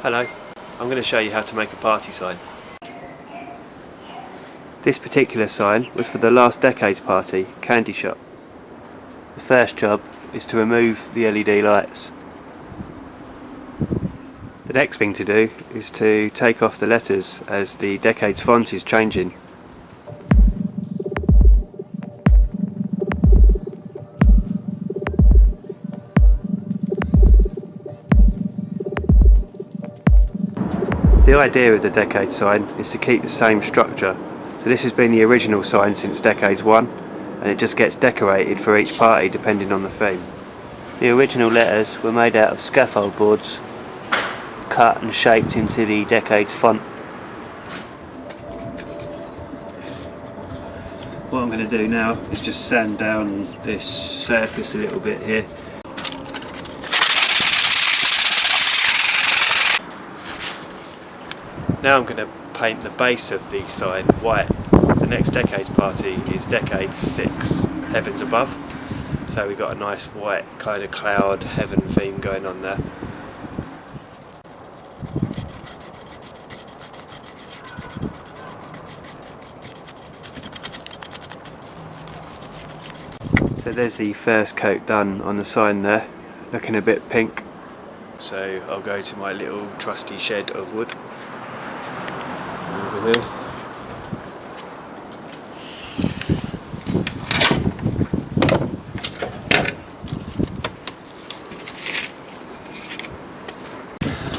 Hello, I'm going to show you how to make a party sign. This particular sign was for the last decade's party, candy shop. The first job is to remove the LED lights. The next thing to do is to take off the letters as the decade's font is changing. The idea of the decade sign is to keep the same structure. So this has been the original sign since Decades 1, and it just gets decorated for each party depending on the theme. The original letters were made out of scaffold boards, cut and shaped into the Decades font. What I'm going to do now is just sand down this surface a little bit here. Now I'm going to paint the base of the sign white. The next decade's party is Decade 6, Heavens Above. So we've got a nice white kind of cloud heaven theme going on there. So there's the first coat done on the sign there, looking a bit pink. So I'll go to my little trusty shed of wood. Over here.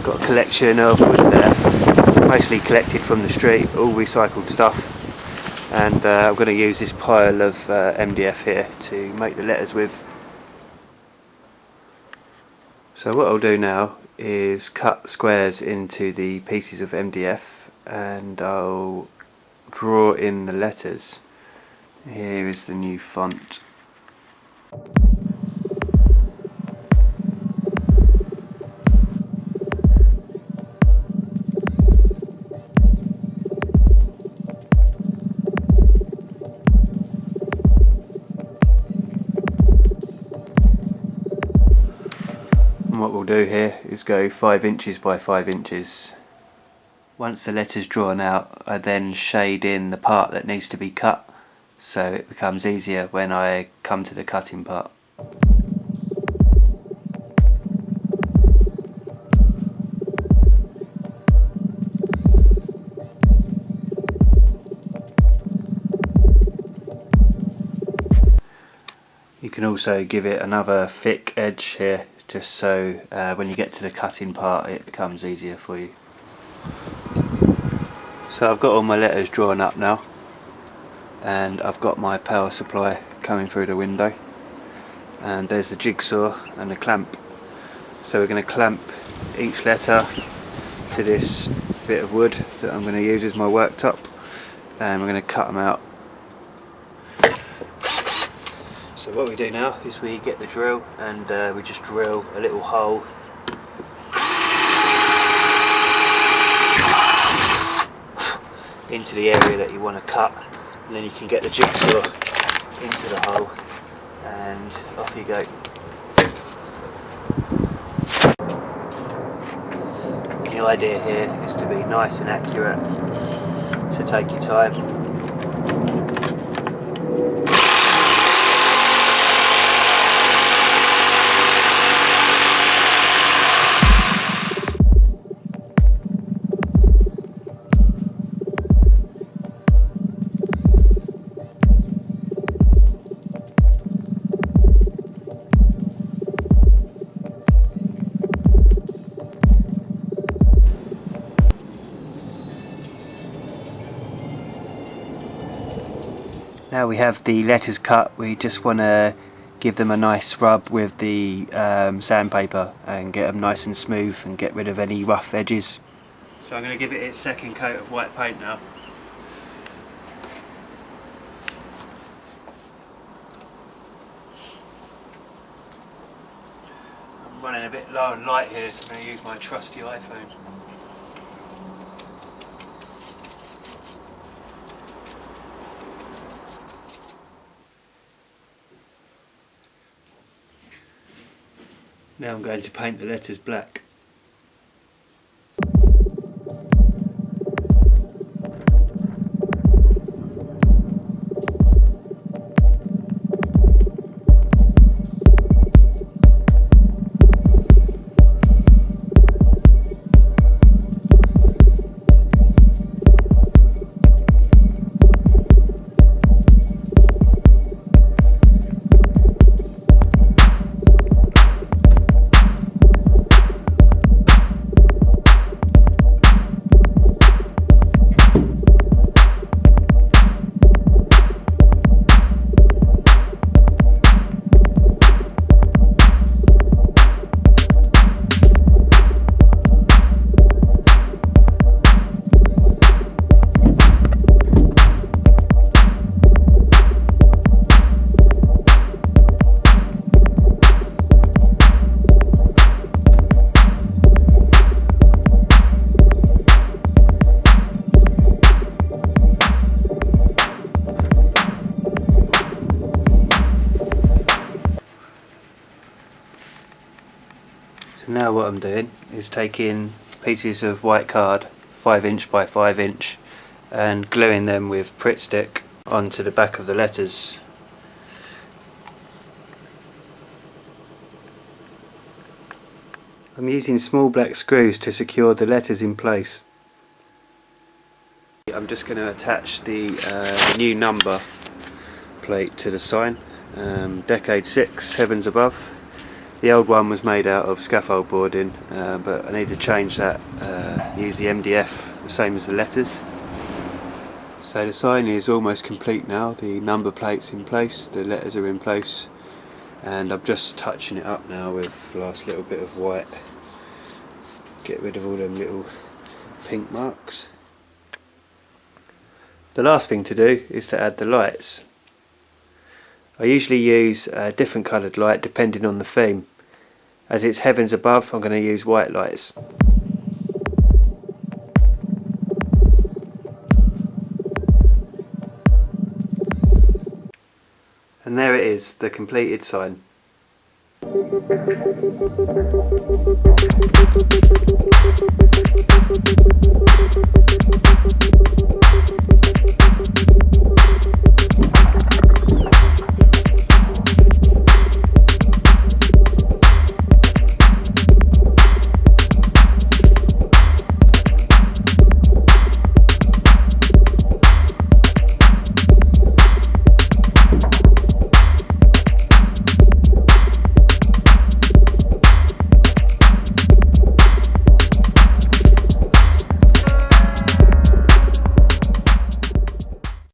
Got a collection of wood there, mostly collected from the street, all recycled stuff, and I'm going to use this pile of MDF here to make the letters with. So what I'll do now is cut squares into the pieces of MDF and I'll draw in the letters. Here is the new font. And what we'll do here is go 5 inches by 5 inches. Once the letter's drawn out, I then shade in the part that needs to be cut, so it becomes easier when I come to the cutting part. You can also give it another thick edge here, just so when you get to the cutting part it becomes easier for you. So I've got all my letters drawn up now, and I've got my power supply coming through the window, and there's the jigsaw and the clamp. So we're going to clamp each letter to this bit of wood that I'm going to use as my worktop, and we're going to cut them out. So what we do now is we get the drill and we just drill a little hole into the area that you want to cut, and then you can get the jigsaw into the hole and off you go. The idea here is to be nice and accurate, so take your time. Now we have the letters cut, we just want to give them a nice rub with the sandpaper and get them nice and smooth and get rid of any rough edges. So I'm going to give it its second coat of white paint now. I'm running a bit low on light here, so I'm going to use my trusty iPhone. Now I'm going to paint the letters black. Now what I'm doing is taking pieces of white card, 5" by 5", and gluing them with Pritt stick onto the back of the letters. I'm using small black screws to secure the letters in place. I'm just going to attach the new number plate to the sign. Decade 6, Heavens Above. The old one was made out of scaffold boarding, but I need to change that, use the MDF, the same as the letters. So the sign is almost complete now. The number plate's in place, the letters are in place, and I'm just touching it up now with the last little bit of white. Get rid of all them little pink marks. The last thing to do is to add the lights. I usually use a different coloured light depending on the theme. As it's Heavens Above, I'm going to use white lights. And there it is, the completed sign.